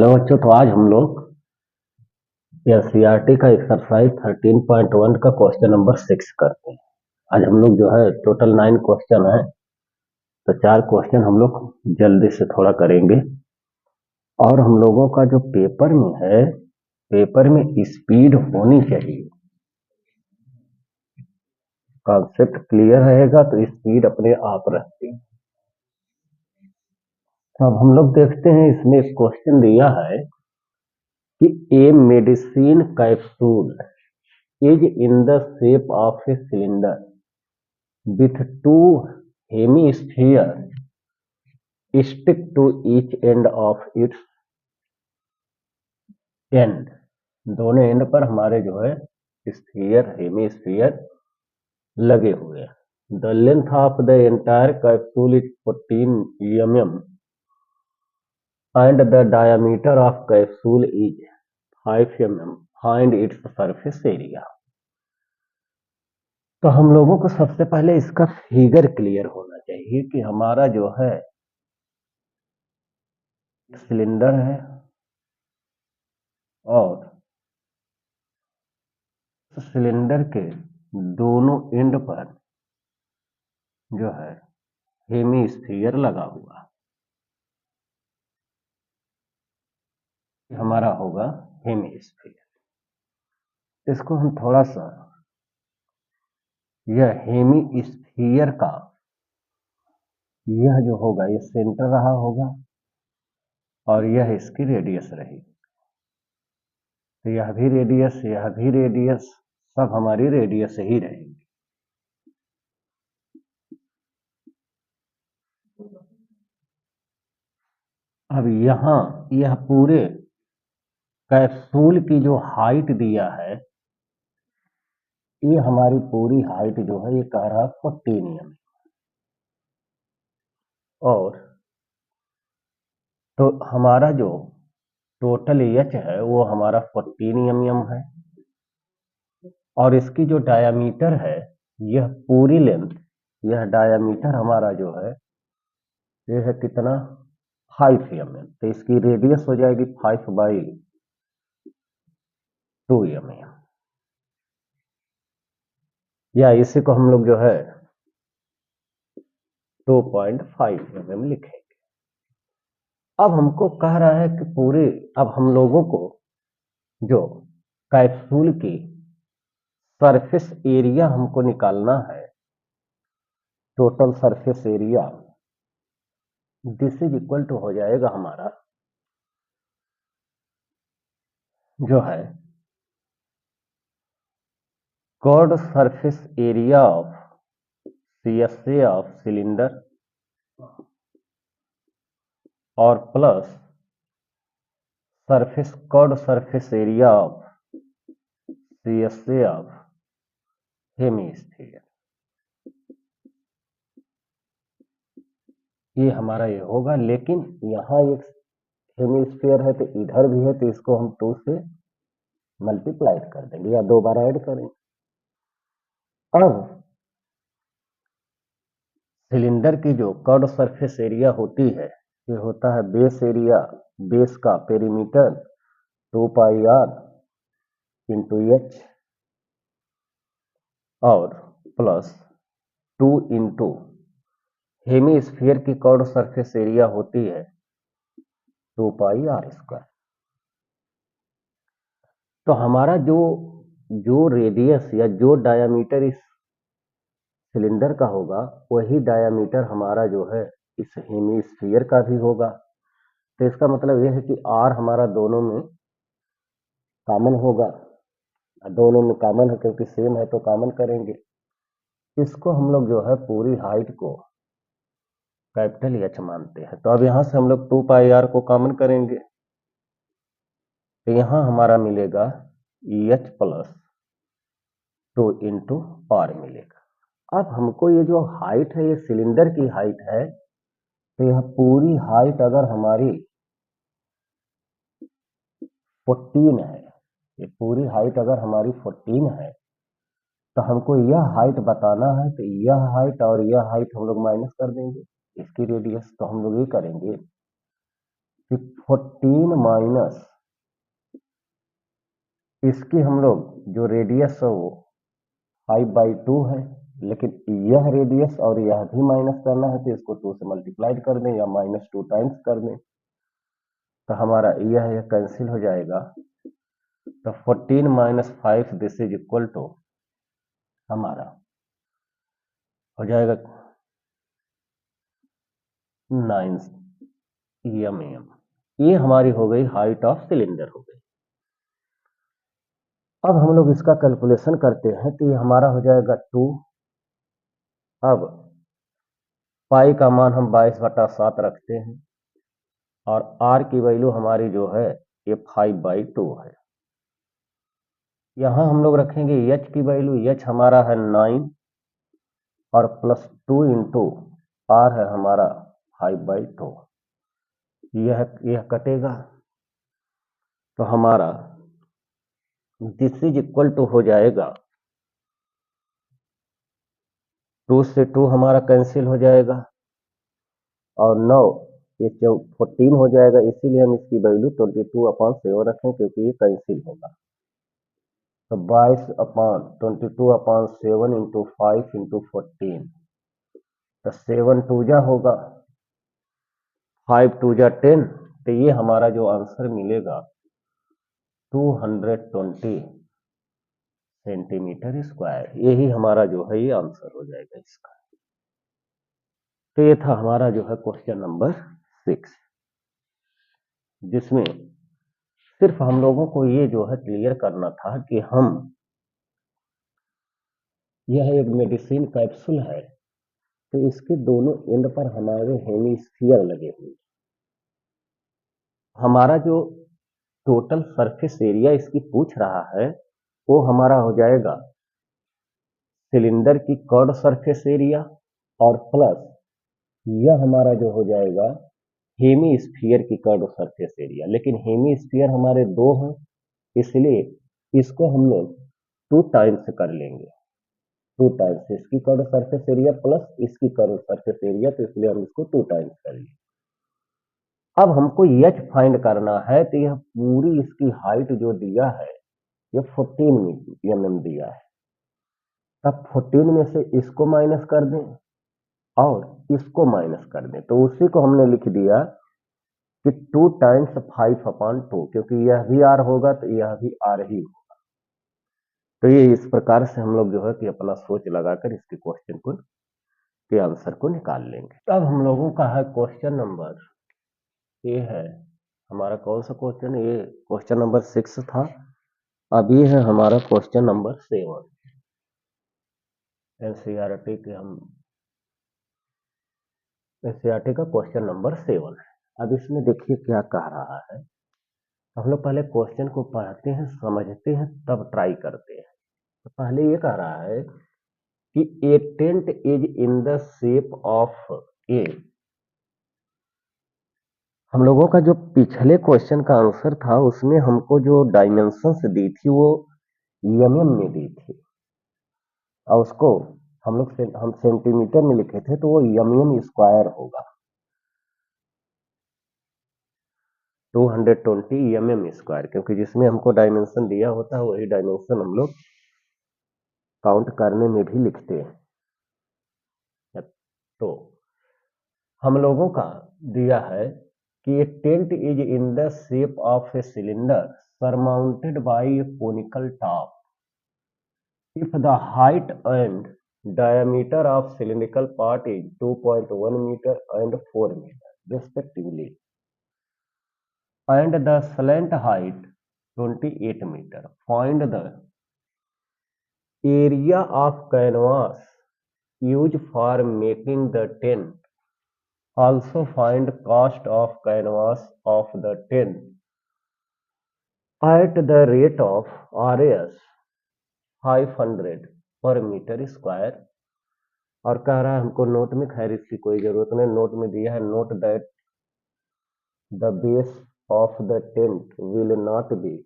Hello बच्चों, तो आज हम लोग एनसीईआरटी का एक्सरसाइज 13.1 का क्वेश्चन नंबर 6 करते हैं। आज हम लोग जो है टोटल 9 क्वेश्चन है, तो 4 क्वेश्चन हम लोग जल्दी से थोड़ा करेंगे। और हम लोगों का जो पेपर में है, पेपर में स्पीड होनी चाहिए। कॉन्सेप्ट क्लियर रहेगा तो स्पीड अपने आप रहती है। तो अब हम लोग देखते हैं, इसमें एक क्वेश्चन दिया है कि a medicine capsule is in the shape of a cylinder with two hemispheres stick to each end of its end। दोनों एंड पर हमारे जो है स्फीयर हेमिस्फीयर लगे हुए हैं। The length of the entire capsule is 14 mm and the diameter of capsule is 5 mm। Find its surface area। तो हम लोगों को सबसे पहले इसका फिगर क्लियर होना चाहिए कि हमारा जो है सिलेंडर है और सिलेंडर के दोनों एंड पर जो है हेमिस्फीयर लगा हुआ, हमारा होगा हेमिस्फीयर। इसको हम थोड़ा सा, यह हेमिस्फीयर का यह जो होगा ये सेंटर रहा होगा और यह इसकी रेडियस रहेगी। तो यह भी रेडियस सब हमारी रेडियस ही रहेगी। अब यहां यह पूरे कैप्सूल की जो हाइट दिया है, ये हमारी पूरी हाइट जो है ये कह रहा है 14 mm। और तो हमारा जो टोटल एच है वो हमारा 14 mm है और इसकी जो डायामीटर है, यह पूरी लेंथ, यह डायामीटर हमारा जो है ये है कितना 5 mm। तो इसकी रेडियस हो जाएगी 5/2 mm, या इसी को हम लोग जो है 2.5 mm लिखेंगे। अब हमको कह रहा है कि पूरे, अब हम लोगों को जो कैप्सूल की सरफेस एरिया हमको निकालना है, total surface area, this is equal to हो जाएगा हमारा जो है curved surface area of CSA of cylinder और plus curved surface area of CSA of hemisphere. ये हमारा ये होगा, लेकिन यहाँ एक हेमिस्फीयर है तो इधर भी है, तो इसको हम 2 से मल्टीप्लाई कर देंगे या 2 बार ऐड करेंगे। अब सिलेंडर की जो कर्व सरफेस एरिया होती है, ये होता है बेस एरिया, बेस का पेरीमीटर 2πr इंटू एच और प्लस 2 इंटू हेमिस्फीयर की कर्व सरफेस एरिया होती है 2πr²। तो हमारा जो जो रेडियस या जो डायामीटर इस सिलेंडर का होगा, वही डायामीटर हमारा जो है इस हेमिस्फीयर का भी होगा। तो इसका मतलब यह है कि आर हमारा दोनों में कॉमन होगा, दोनों में कॉमन है क्योंकि सेम है तो कॉमन करेंगे। इसको हम लोग जो है पूरी हाइट को कैपिटल एच मानते हैं। तो अब यहां से हम लोग 2πr को कॉमन करेंगे, तो यहां हमारा मिलेगा एच प्लस 2 इंटू आर मिलेगा। अब हमको ये जो हाइट है, ये सिलेंडर की हाइट है, तो यह पूरी हाइट अगर हमारी 14 है, ये पूरी हाइट अगर हमारी 14 है, तो हमको यह हाइट बताना है, तो यह हाइट और यह हाइट हम लोग माइनस कर देंगे इसकी रेडियस। तो हम लोग ये करेंगे कि 14 माइनस इसकी हम लोग जो रेडियस है वो 5/2 है, लेकिन यह रेडियस और यह भी माइनस करना है तो इसको 2 से मल्टीप्लाइड कर दें या -2 टाइम्स कर दें, तो हमारा यह कैंसिल हो जाएगा। तो 14 minus 5 this is equal to हमारा हो जाएगा 9 mm। ये हमारी हो गई हाइट ऑफ सिलेंडर हो गई। अब हम लोग इसका कैलकुलेशन करते हैं तो ये हमारा हो जाएगा 2। अब पाई का मान हम 22/7 रखते हैं और आर की वैल्यू हमारी जो है ये 5/2 है। यहां हम लोग रखेंगे एच की वैल्यू, एच हमारा है 9 और +2 इंटू आर है हमारा 5/2। यह कटेगा तो हमारा दिस इज इक्वल टू हो जाएगा 2 से 2 हमारा कैंसिल हो जाएगा और 9 ये 14 हो जाएगा, इसीलिए हम इसकी वैल्यू 22/7 रखें क्योंकि ये कैंसिल होगा। तो 22/22/7 इंटू 5 इंटू 14, तो 7 2 जा होगा, 5 2 जा 10, तो ये हमारा जो आंसर मिलेगा 220 सेंटीमीटर स्क्वायर, यही हमारा जो है ये आंसर हो जाएगा इसका। तो ये था हमारा जो है क्वेश्चन नंबर 6, जिसमें सिर्फ हम लोगों को ये जो है क्लियर करना था कि हम यह एक मेडिसिन कैप्सूल है तो इसके दोनों एंड पर हमारे हेमिस्फीयर लगे हुए, हमारा जो टोटल सरफेस एरिया इसकी पूछ रहा है वो हमारा हो जाएगा सिलेंडर की कर्व सरफेस एरिया और प्लस यह हमारा जो हो जाएगा हेमी स्फीयर की कर्व सरफेस एरिया। लेकिन हेमी स्फीयर हमारे दो हैं, इसलिए इसको हम लोग 2 टाइम्स कर लेंगे, 2 टाइम्स इसकी कर्व सरफेस एरिया प्लस इसकी कर्व सरफेस एरिया, तो इसलिए हम इसको 2 टाइम्स कर लेंगे। अब हमको एच फाइंड करना है तो यह पूरी इसकी हाइट जो दिया है ये 14 mm दिया है। अब 14 में से इसको माइनस कर दें और इसको माइनस कर दें, तो उसी को हमने लिख दिया कि 2 टाइम्स 5/2, क्योंकि यह भी आर होगा तो यह भी आर ही होगा। तो ये इस प्रकार से हम लोग जो है कि अपना सोच लगाकर इसके क्वेश्चन को के आंसर को निकाल लेंगे। अब हम लोगों का है क्वेश्चन नंबर, ये है हमारा कौन सा क्वेश्चन, ये क्वेश्चन नंबर 6 था। अब ये है हमारा क्वेश्चन नंबर 7 एनसीईआरटी के, हम एनसीईआरटी का क्वेश्चन नंबर 7 है। अब इसमें देखिए क्या कह रहा है, हम लोग पहले क्वेश्चन को पढ़ते हैं समझते हैं तब ट्राई करते हैं। तो पहले ये कह रहा है कि a tent is in the shape of a. हम लोगों का जो पिछले क्वेश्चन का आंसर था उसमें हमको जो डायमेंशंस दी थी वो एमएम में दी थी और उसको हम सेंटीमीटर में लिखे थे तो वो एमएम स्क्वायर होगा, 220 एमएम स्क्वायर, क्योंकि जिसमें हमको डायमेंशन दिया होता है वही डायमेंशन हम लोग काउंट करने में भी लिखते हैं। तो हम लोगों का दिया है कि a tent is in the shape of a cylinder surmounted by a conical top. If the height and diameter of cylindrical part is 2.1 meter and 4 meter respectively, and the slant height 28 meter, find the area of canvas used for making the tent. Also find cost of canvas of the tent at the rate of Rs 500 पर metre square. और कह रहा है हमको note में, खैर इसकी कोई जरूरत नहीं, नोट में दिया है note that the base of the tent will not be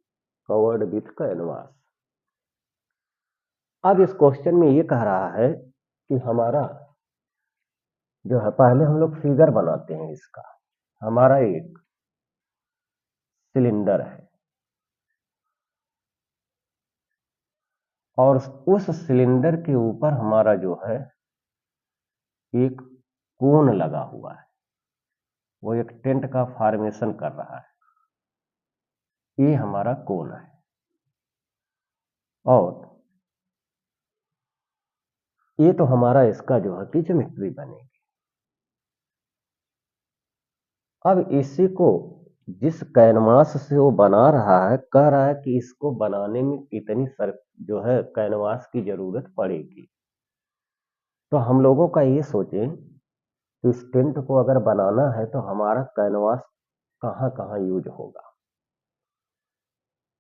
covered with canvas. अब इस क्वेश्चन में ये कह रहा है कि हमारा जो है, पहले हम लोग फिगर बनाते हैं इसका, हमारा एक सिलेंडर है और उस सिलेंडर के ऊपर हमारा जो है एक कोन लगा हुआ है, वो एक टेंट का फॉर्मेशन कर रहा है, ये हमारा कोन है। और ये तो हमारा इसका जो है कि ज्योमेट्री बनेगी। अब इसी को जिस कैनवास से वो बना रहा है, कह रहा है कि इसको बनाने में कितनी जो है कैनवास की जरूरत पड़ेगी। तो हम लोगों का ये सोचें कि इस टेंट को अगर बनाना है तो हमारा कैनवास कहाँ कहाँ यूज होगा।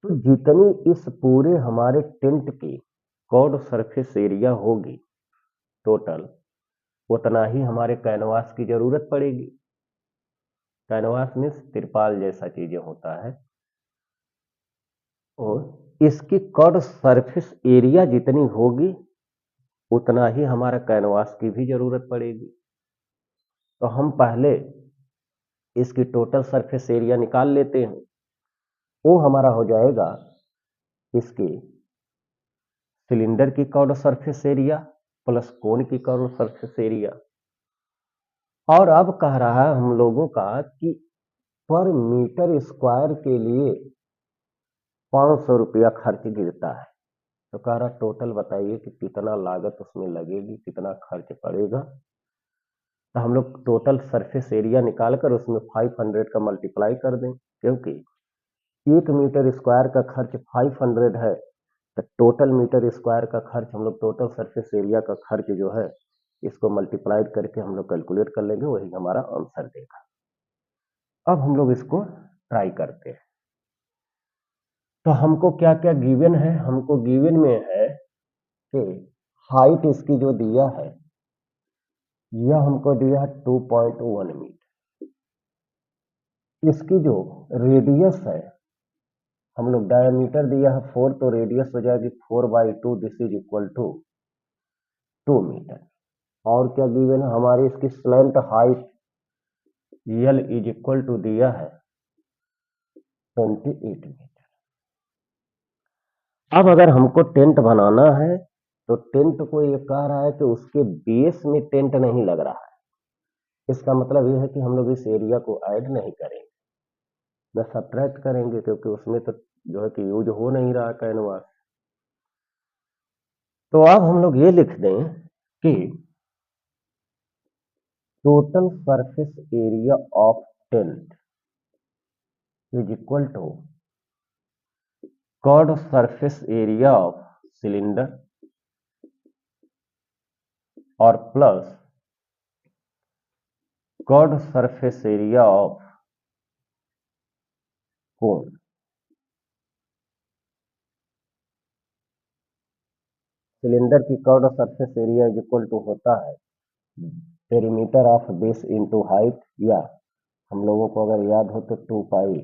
तो जितनी इस पूरे हमारे टेंट की कॉर्ड सरफेस एरिया होगी टोटल, उतना ही हमारे कैनवास की जरूरत पड़ेगी। कैनवास में तिरपाल जैसा चीजें होता है, और इसकी कॉर्ड सरफेस एरिया जितनी होगी उतना ही हमारा कैनवास की भी जरूरत पड़ेगी। तो हम पहले इसकी टोटल सरफेस एरिया निकाल लेते हैं। वो हमारा हो जाएगा इसके सिलेंडर की कॉर्ड सरफेस एरिया प्लस कोन की कॉर्ड सरफेस एरिया। और अब कह रहा है हम लोगों का कि पर मीटर स्क्वायर के लिए 500 रुपया खर्च गिरता है। तो कह रहा टोटल बताइए कि कितना लागत उसमें लगेगी, कितना खर्च पड़ेगा। तो हम लोग टोटल सरफेस एरिया निकालकर उसमें 500 का मल्टीप्लाई कर दें, क्योंकि 1 मीटर स्क्वायर का खर्च 500 है। तो टोटल मीटर स्क्वायर का खर्च हम लोग टोटल सरफेस एरिया का खर्च जो है इसको मल्टीप्लाइड करके हम लोग कैलकुलेट कर लेंगे, वही हमारा आंसर देगा। अब हम लोग इसको ट्राई करते हैं। तो हमको क्या क्या गिवन है, हमको गिवन में है कि हाइट इसकी जो दिया है यह हमको दिया है 2.1 मीटर। इसकी जो रेडियस है, हम लोग डायमीटर दिया है 4, तो रेडियस हो जाएगी 4/2, this is equal to 2 metre. और क्या गिवन है, हमारी इसकी slant height l is equal to दिया है 28 मीटर। अब अगर हमको टेंट बनाना है तो टेंट को ये कह रहा है कि उसके बेस में टेंट नहीं लग रहा है। इसका मतलब ये है कि हम लोग इस एरिया को ऐड नहीं करेंगे, बस सब्ट्रैक्ट करेंगे, क्योंकि उसमें तो जो है कि यूज हो नहीं रहा कैनवास। तो अब हम लोग ये लिख दें कि total surface area of tent is equal to curved surface area of cylinder और plus curved surface area of cone. Cylinder की curved surface area is equal to होता है perimeter of base into height, या हम लोगों को अगर याद हो तो 2 पाई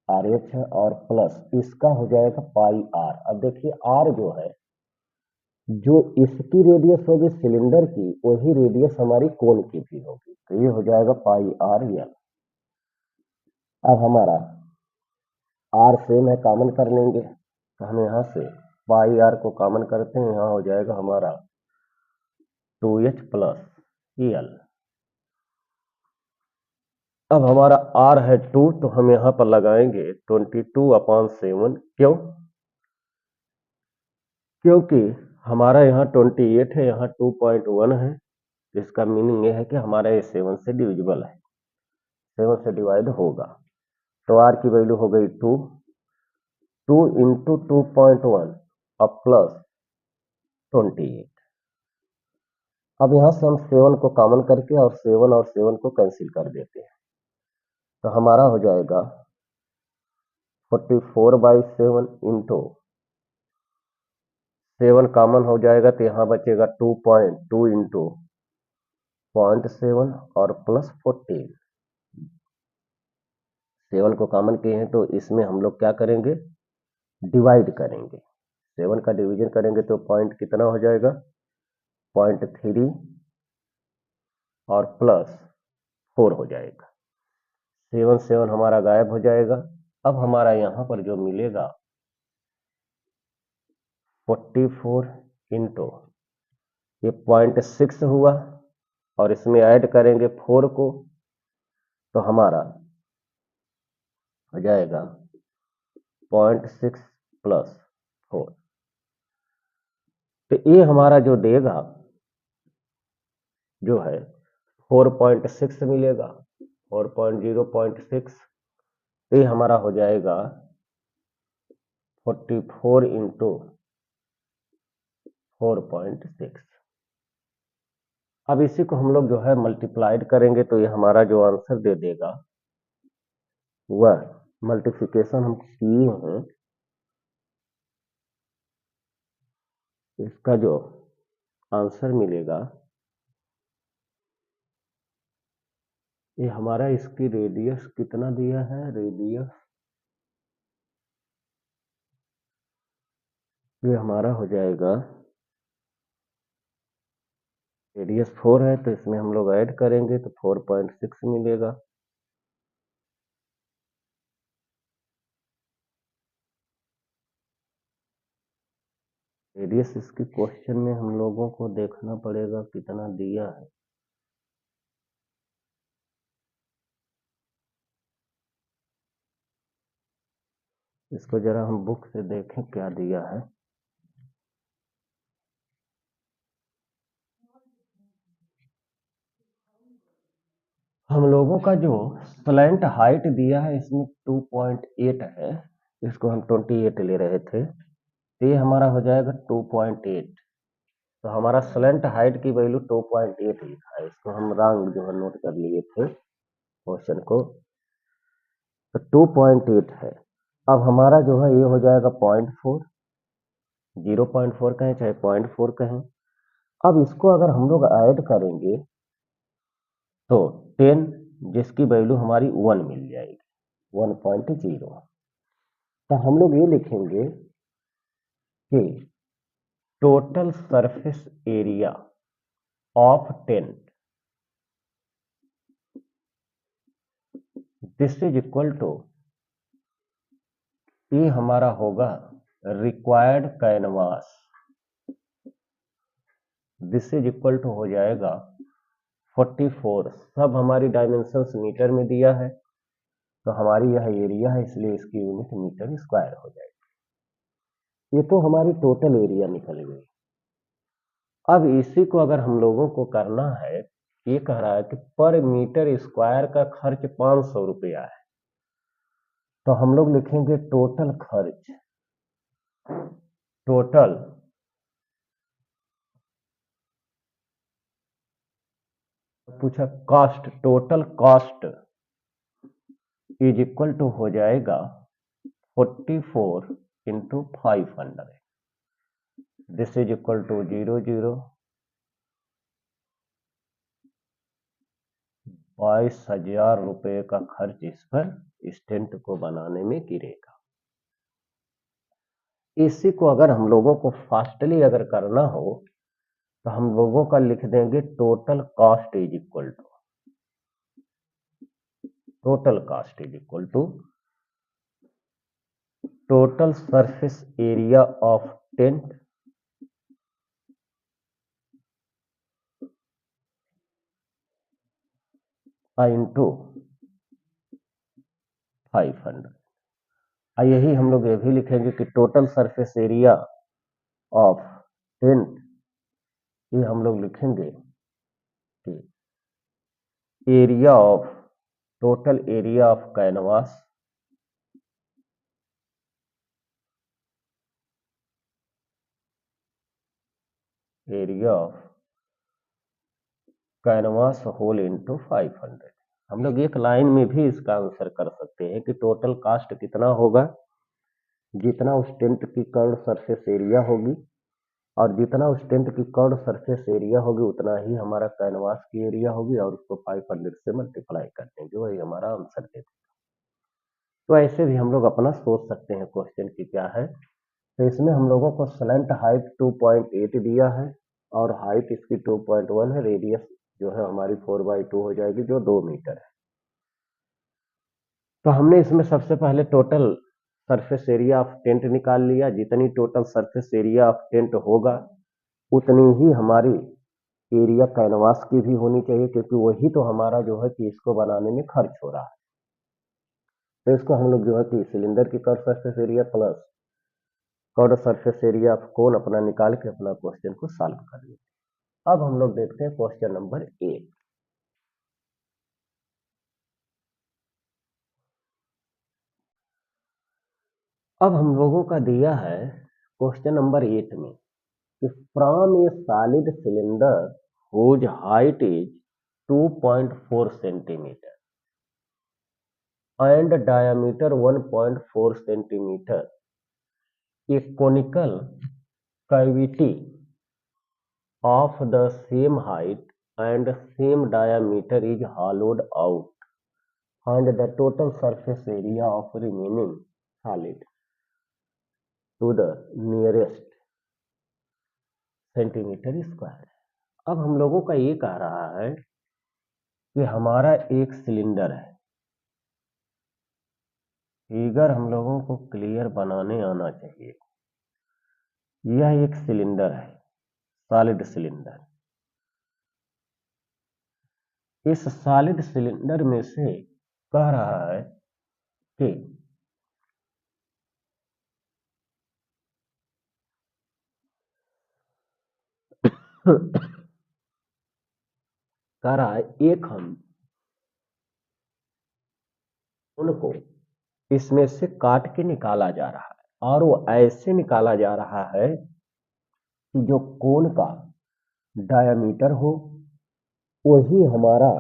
आर एच है, और प्लस इसका हो जाएगा पाई आर। अब देखिए आर जो है, जो इसकी रेडियस होगी सिलेंडर की, वही रेडियस हमारी कोन की भी होगी, तो ये हो जाएगा पाई आर यल। अब हमारा आर सेम है, कॉमन कर लेंगे, तो हम यहाँ से पाई आर को कॉमन करते हैं, यहाँ हो जाएगा हमारा 2h प्लस यल। अब हमारा आर है 2, तो हम यहाँ पर लगाएंगे 22/7। क्यों? क्योंकि हमारा यहाँ 28 है, यहाँ 2.1 है। इसका मीनिंग ये है कि हमारा ये 7 से डिविजिबल है, 7 से डिवाइड होगा। तो आर की वैल्यू हो गई 2, 2 इंटू 2.1 अब प्लस 28। अब यहाँ से हम 7 को कॉमन करके और 7 को कैंसिल कर देते हैं, तो हमारा हो जाएगा 44/7 इंटू 7 कॉमन हो जाएगा, तो यहाँ बचेगा 2.2 इंटू 0.7 और प्लस 14। 7 को कॉमन किए हैं तो इसमें हम लोग क्या करेंगे, डिवाइड करेंगे। 7 का डिवीजन करेंगे तो पॉइंट कितना हो जाएगा, 0.3 और प्लस 4 हो जाएगा। 7 7 हमारा गायब हो जाएगा, अब हमारा यहाँ पर जो मिलेगा 44 इंटू ये 0.6 हुआ और इसमें ऐड करेंगे 4 को तो हमारा हो जाएगा 0.6 प्लस 4। तो ये हमारा जो देगा जो है 4.6 मिलेगा 4.0.6। तो ये हमारा हो जाएगा 44 इंटू 4.6। अब इसी को हम लोग जो है मल्टीप्लाइड करेंगे तो ये हमारा जो आंसर दे देगा वह मल्टीप्लिकेशन हम किए हैं इसका जो आंसर मिलेगा ये हमारा इसकी रेडियस कितना दिया है रेडियस ये हमारा हो जाएगा रेडियस 4 है तो इसमें हम लोग ऐड करेंगे तो 4.6 मिलेगा। रेडियस इसकी क्वेश्चन में हम लोगों को देखना पड़ेगा कितना दिया है। इसको जरा हम बुक से देखें क्या दिया है। हम लोगों का जो स्लैंट हाइट दिया है इसमें 2.8 है, इसको हम 28 ले रहे थे तो ये हमारा हो जाएगा 2.8। तो हमारा स्लैंट हाइट की वैल्यू 2.8 लिखा है, इसको हम रॉन्ग जो है नोट कर लिए थे क्वेश्चन को। तो 2.8 है। अब हमारा जो है ये हो जाएगा 0.4, 0.4 कहें चाहे 0.4 कहें। अब इसको अगर हम लोग ऐड करेंगे तो 10 जिसकी वैल्यू हमारी 1 मिल जाएगी 1.0। तो हम लोग ये लिखेंगे कि total surface area of tent this is equal to ये हमारा होगा required canvas, this is equal to हो जाएगा 44। सब हमारी डायमेंशंस मीटर में दिया है तो हमारी यह एरिया है इसलिए इसकी यूनिट मीटर स्क्वायर हो जाएगी। ये तो हमारी टोटल एरिया निकल गई। अब इसी को अगर हम लोगों को करना है, ये कह रहा है कि पर मीटर स्क्वायर का खर्च 500 रुपया है तो हम लोग लिखेंगे टोटल खर्च, टोटल पूछा cost, total cost is equal to हो जाएगा 44 into 500, this is equal to 00 22,000 रुपये का खर्च इस पर इस टेंट को बनाने में गिरेगा। इसी को अगर हम लोगों को फास्टली अगर करना हो तो हम लोगों का लिख देंगे total cost is equal to, total cost is equal to total surface area of tent into 500। यही हम लोग ये भी लिखेंगे कि total surface area of tent, ये हम लोग लिखेंगे कि area of total area of canvas area of canvas whole into 500। हम लोग एक लाइन में भी इसका आंसर कर सकते हैं कि टोटल कास्ट कितना होगा, जितना उस टेंट की कर्व सरफेस एरिया होगी और जितना उस टेंट की कर्व सरफेस एरिया होगी उतना ही हमारा कैनवास की एरिया होगी और उसको 500 से मल्टीप्लाई कर देंगे, वही हमारा आंसर देते। तो ऐसे भी हम लोग अपना सोच सकते हैं क्वेश्चन की क्या है। तो इसमें हम लोगों को स्लैंट हाइट 2.8 दिया है और हाइट इसकी 2.1 है, रेडियस जो है हमारी 4/2 हो जाएगी जो 2 मीटर है। तो हमने इसमें सबसे पहले total surface area of tent निकाल लिया। जितनी total surface area of tent होगा उतनी ही हमारी एरिया कैनवास की भी होनी चाहिए, क्योंकि वही तो हमारा जो है कि इसको बनाने में खर्च हो रहा है। तो इसको हम लोग जो है कि सिलेंडर की curve surface area plus curve surface area of कोन अपना निकाल के अपना क्वेश्चन को सॉल्व कर लेते हैं। अब हम लोग देखते हैं क्वेश्चन नंबर 8। अब हम लोगों का दिया है क्वेश्चन नंबर 8 में कि from A solid cylinder whose height is 2.4 centimeter and diameter 1.4 centimeter, a conical cavity of the same height and same diameter is hollowed out, and the total surface area of remaining solid to the nearest centimetre square. अब हम लोगों का ये कह रहा है कि हमारा एक सिलेंडर है। फिगर हम लोगों को क्लियर बनाने आना चाहिए। यह एक सिलेंडर है, सॉलिड सिलेंडर। इस सॉलिड सिलेंडर में से कह रहा है कि कह रहा है एक हम उनको इसमें से काट के निकाला जा रहा है, और वो ऐसे निकाला जा रहा है कि जो कोन का डायामीटर हो वही हमारा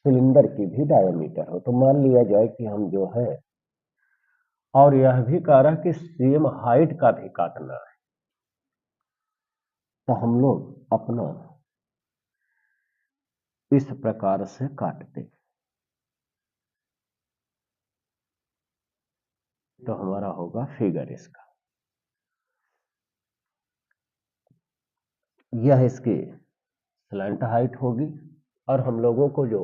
सिलेंडर की भी डायामीटर हो। तो मान लिया जाए कि हम जो है, और यह भी कह रहा है कि सेम हाइट का भी काटना है, तो हम लोग अपना इस प्रकार से काटते। तो हमारा होगा फिगर इसका, यह इसकी स्लैंट हाइट होगी। और हम लोगों को जो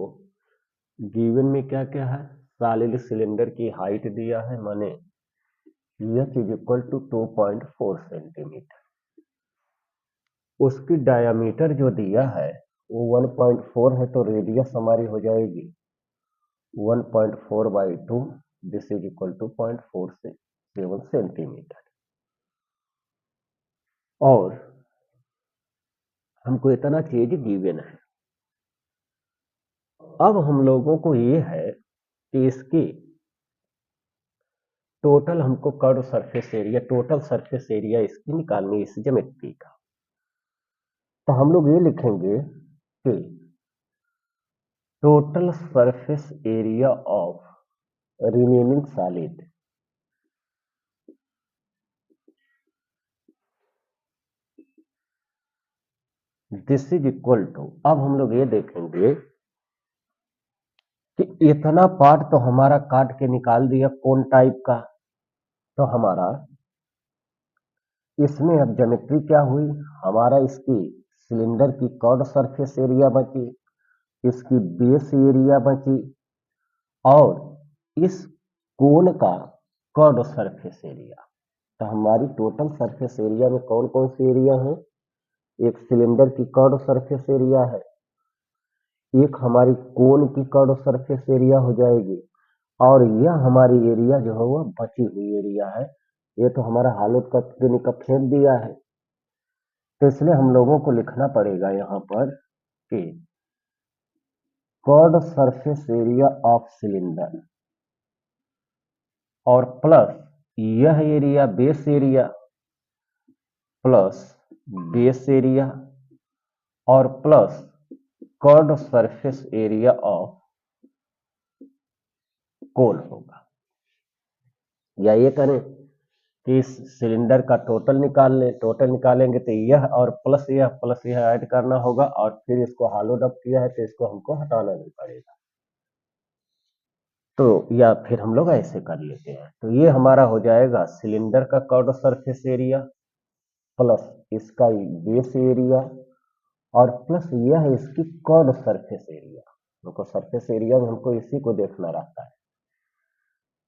गिवन में क्या क्या है, सॉलिड सिलेंडर की हाइट दिया है, माने h is equal to 2.4 centimetre. उसकी डायामीटर जो दिया है वो 1.4 है, तो रेडियस हमारी हो जाएगी 1.4/2, this is equal to 0.467 centimetre. और हमको इतना चीज गिवन है। अब हम लोगों को ये है कि इसकी टोटल हमको curve surface area, total surface area इसकी निकालनी है, इस ज्योमेट्री का। तो हम लोग ये लिखेंगे कि total surface area of remaining solid this is equal to, अब हम लोग ये देखेंगे कि इतना पार्ट तो हमारा काट के निकाल दिया कोन टाइप का, तो हमारा इसमें अब ज्योमेट्री क्या हुई, हमारा इसकी सिलेंडर की कर्व सरफेस एरिया बची, इसकी बेस एरिया बची, और इस कोन का कर्व सरफेस एरिया। तो हमारी टोटल सरफेस एरिया में कौन कौन सी एरिया है, एक सिलेंडर की कर्व सरफेस एरिया है, एक हमारी कोन की कर्व सरफेस एरिया हो जाएगी, और यह हमारी एरिया जो है वह बची हुई एरिया है। ये तो हमारा हालत का फेंक दिया है, तो इसलिए हम लोगों को लिखना पड़ेगा यहाँ पर कि curve surface area of cylinder और प्लस यह area base area, plus base area और plus curve surface area of cone होगा। या ये करें कि इस सिलेंडर का टोटल निकाल लें, टोटल निकालेंगे तो यह और प्लस यह ऐड करना होगा, और फिर इसको हॉलोड अप किया है तो इसको हमको हटाना नहीं पड़ेगा। तो या फिर हम लोग ऐसे कर लेते हैं, तो ये हमारा हो जाएगा सिलेंडर का कर्व सरफेस एरिया प्लस इसका बेस एरिया और प्लस यह इसकी कर्व सरफेस एरिया। हमको सरफेस एरिया में हमको इसी को देखना रहता है।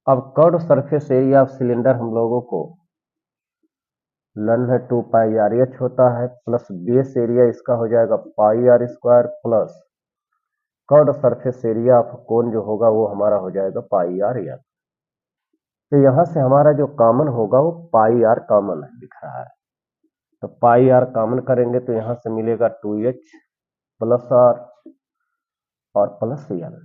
अब curve surface area of cylinder हम लोगों को लर्न है 2 पाई आर एच होता है, प्लस बेस एरिया इसका हो जाएगा pi r square, plus curve surface area of cone जो होगा वो हमारा हो जाएगा पाई आर एल। तो यहां से हमारा जो कॉमन होगा वो पाई आर कॉमन दिख रहा है, तो पाई आर कॉमन करेंगे तो यहां से मिलेगा 2h प्लस आर और प्लस एल।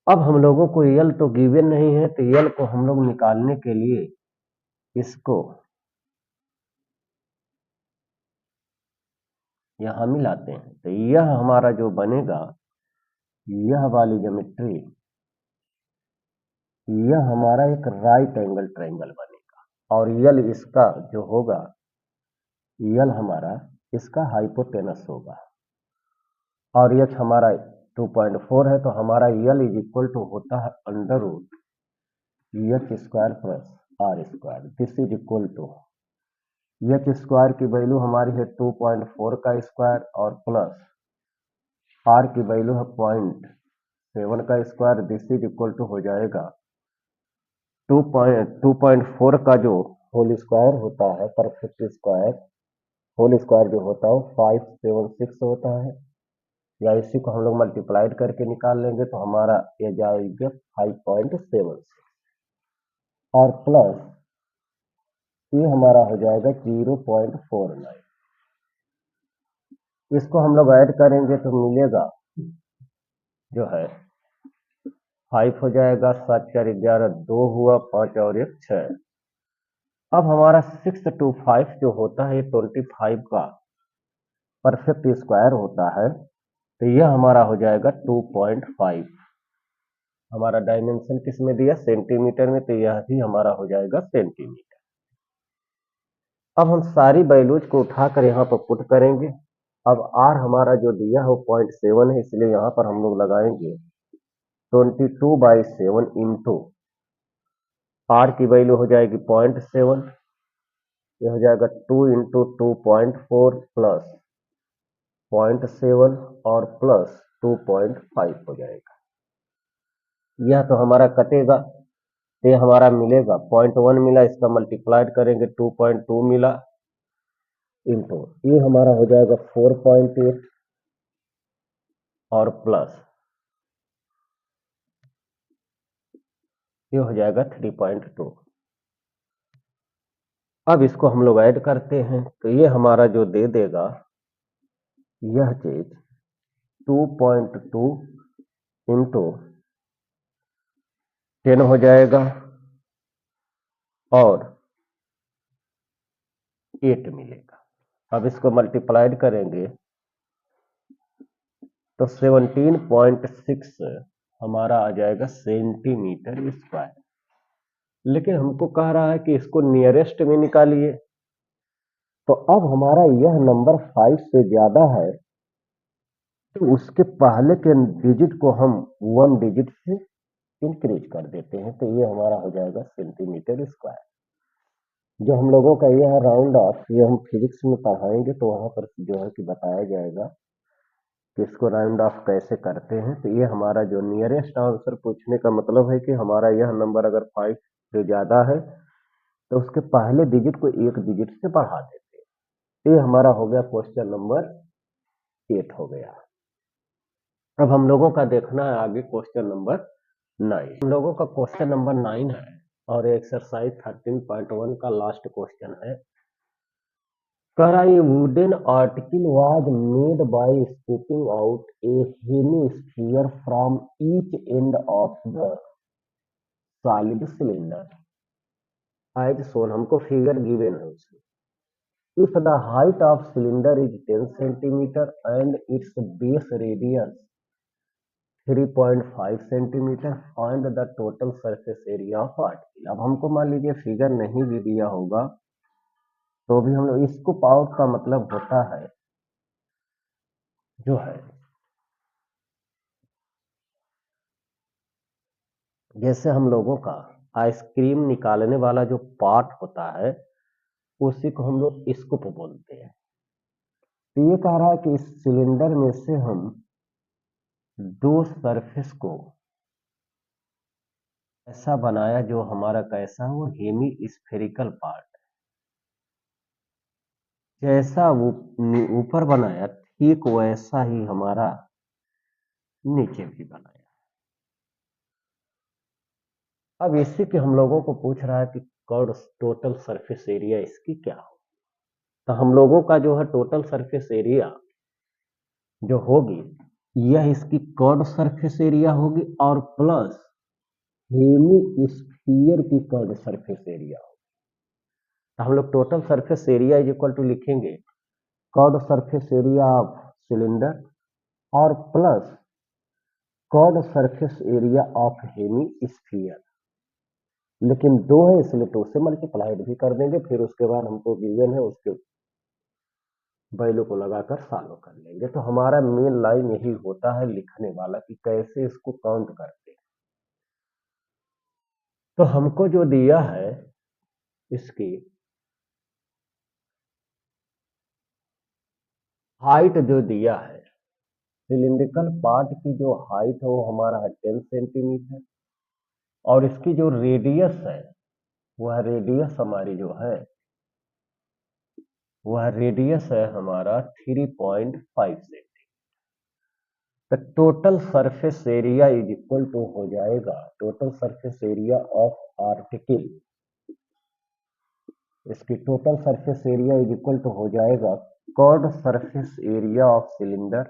अब हम लोगों को यल तो गिवन नहीं है, तो यल को हम लोग निकालने के लिए इसको यहां मिलाते हैं, तो यह हमारा जो बनेगा, यह वाली ज्योमेट्री, यह हमारा एक राइट एंगल ट्रायंगल बनेगा, और यल इसका जो होगा, यल हमारा इसका हाइपोटेनस होगा, और एच हमारा 2.4 है, तो हमारा यल इज इक्वल टू होता है under root h square plus r square. This is equal to h square की वैल्यू हमारी है 2.4 का स्क्वायर और प्लस आर की वैल्यू है 0.7 का square. This is equal to हो जाएगा 2.4 का जो होल स्क्वायर होता है, परफेक्ट स्क्वायर होल स्क्वायर जो होता है वो 576 होता है, या इसी को हम लोग मल्टीप्लाइड करके निकाल लेंगे तो हमारा ये जाएगा 5.7 और प्लस ये हमारा हो जाएगा 0.49। इसको हम लोग ऐड करेंगे तो मिलेगा जो है 5 हो जाएगा, 7 4 11 2 हुआ, 5 और 1 6। अब हमारा 6 to 5 जो होता है 25 का परफेक्ट स्क्वायर होता है, तो यह हमारा हो जाएगा 2.5। हमारा डायमेंशन किस में दिया, सेंटीमीटर में, तो यह भी हमारा हो जाएगा सेंटीमीटर। अब हम सारी वैल्यूज को उठाकर यहाँ पर पुट करेंगे। अब आर हमारा जो दिया है वो 0.7 है, इसलिए यहाँ पर हम लोग लगाएंगे 22/7 इंटू आर की वैल्यू हो जाएगी 0.7, ये हो जाएगा 2 इंटू 2.4 प्लस 0.7 और प्लस 2.5 हो जाएगा। यह तो हमारा कटेगा, तो ये हमारा मिलेगा 0.1 मिला, इसका मल्टीप्लाइड करेंगे 2.2 मिला इंटू ये हमारा हो जाएगा 4.8 और प्लस ये हो जाएगा 3.2। अब इसको हम लोग ऐड करते हैं तो ये हमारा जो दे देगा, यह चीज 2.2 इंटू 10 हो जाएगा और 8 मिलेगा। अब इसको मल्टीप्लाइड करेंगे तो 17.6 हमारा आ जाएगा सेंटीमीटर स्क्वायर। लेकिन हमको कह रहा है कि इसको नियरेस्ट में निकालिए, तो अब हमारा यह नंबर 5 से ज्यादा है, तो उसके पहले के डिजिट को हम 1 डिजिट से इंक्रीज कर देते हैं, तो ये हमारा हो जाएगा सेंटीमीटर स्क्वायर। जो हम लोगों का यह राउंड ऑफ, ये हम फिजिक्स में पढ़ाएंगे तो वहां पर जो है कि बताया जाएगा कि इसको राउंड ऑफ कैसे करते हैं। तो ये हमारा जो नियरेस्ट आंसर पूछने का मतलब है कि हमारा यह नंबर अगर 5 से ज्यादा है तो उसके पहले डिजिट को 1 डिजिट से बढ़ा देते हैं। ये हमारा हो गया क्वेश्चन नंबर 8 हो गया। अब हम लोगों का देखना है आगे क्वेश्चन नंबर 9। हम लोगों का क्वेश्चन नंबर 9 है और एक्सरसाइज 13.1 का लास्ट क्वेश्चन है। कह रहा है wooden article was made by scooping out a hemisphere from each end of the solid cylinder as shown. हमको फिगर गिवन है उसमें। If the height of cylinder is 10 centimetre and its base radius 3.5 centimetre find the total surface area of article. अब हमको मान लीजिए figure नहीं भी दिया होगा तो भी हम लोग इसको आउट का मतलब होता है जो है, जैसे हम लोगों का आइसक्रीम निकालने वाला जो पार्ट होता है उसी को हम लोग स्कूप बोलते हैं। तो ये कह रहा है कि इस सिलेंडर में से हम दो सरफेस को ऐसा बनाया जो हमारा कैसा हो, हेमी स्फेरिकल पार्ट, जैसा वो ऊपर बनाया ठीक वैसा ही हमारा नीचे भी बनाया। अब इसी के हम लोगों को पूछ रहा है कि कर्व टोटल सरफेस एरिया इसकी क्या हो। तो हम लोगों का जो है टोटल सरफेस एरिया जो होगी, यह इसकी कर्व सरफेस एरिया होगी और प्लस हेमी स्फीयर की कर्व सरफेस एरिया होगी। तो हम लोग total surface area is equal to लिखेंगे curve surface area of cylinder और plus curve surface area of hemisphere. लेकिन दो है इसलिए दो से मल्टीप्लाइड भी कर देंगे, फिर उसके बाद हमको गिवन है उसके वैल्यू को लगाकर सॉल्व कर लेंगे। तो हमारा मेन लाइन यही होता है लिखने वाला कि कैसे इसको काउंट करते हैं। तो हमको जो दिया है इसकी हाइट जो दिया है, सिलिंड्रिकल पार्ट की जो हाइट है वो हमारा है 10 सेंटीमीटर और इसकी जो रेडियस है वह रेडियस हमारी जो है वह रेडियस है हमारा 3.5 सेंटीमीटर। तो total surface area is equal to हो जाएगा total surface area of article, इसकी total surface area is equal to हो जाएगा curved surface area of cylinder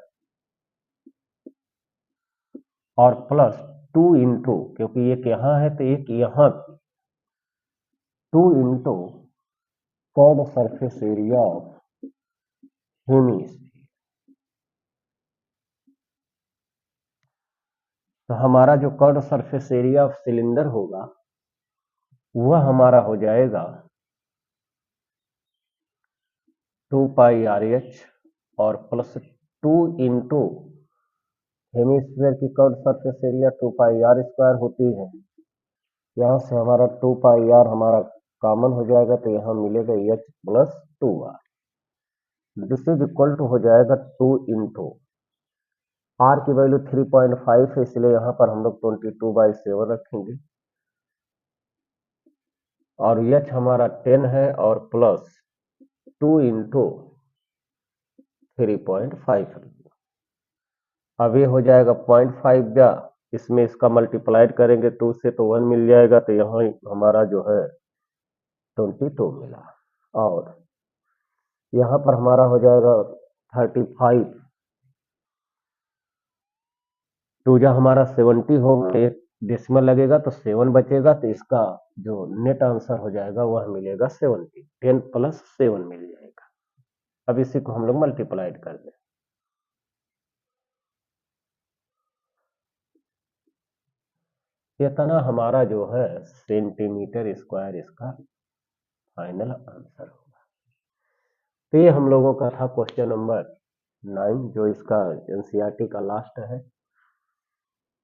और प्लस 2 इंटू, क्योंकि एक यहां है तो एक यहां भी, 2 into curved surface area of hemisphere. तो हमारा जो curved surface area of cylinder होगा वह हमारा हो जाएगा 2 पाई आर एच और प्लस 2 इंटू हेमीस्फीयर की curved surface area 2 pi r square होती है। यहाँ से हमारा 2 पाई आर हमारा कॉमन हो जाएगा तो यहाँ मिलेगा h plus 2 r. This is equal to हो जाएगा 2 इंटू आर की वैल्यू 3.5 है इसलिए यहाँ पर हम लोग 22/7 रखेंगे और एच हमारा 10 है और प्लस 2 इंटू 3.5। अब ये हो जाएगा 0.5 या इसमें इसका मल्टीप्लाइड करेंगे 2 से तो 1 मिल जाएगा तो यहाँ हमारा जो है 22 मिला और यहाँ पर हमारा हो जाएगा 35, 2 जा हमारा 70 होगा, एक डेसिमल लगेगा तो 7 बचेगा तो इसका जो नेट आंसर हो जाएगा वह मिलेगा 70, 10 प्लस 7 मिल जाएगा। अब इसी को हम लोग मल्टीप्लाइड कर दें, इतना हमारा जो है सेंटीमीटर स्क्वायर इसका फाइनल आंसर होगा। तो ये हम लोगों का था क्वेश्चन नंबर 9 जो इसका एनसीईआरटी का लास्ट है।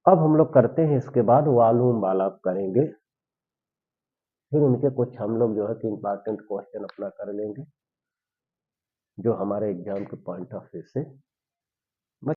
अब हम लोग करते हैं इसके बाद वॉल्यूम वाला करेंगे, फिर उनके कुछ हम लोग जो है कि इंपॉर्टेंट क्वेश्चन अपना कर लेंगे जो हमारे एग्जाम के पॉइंट ऑफ व्यू से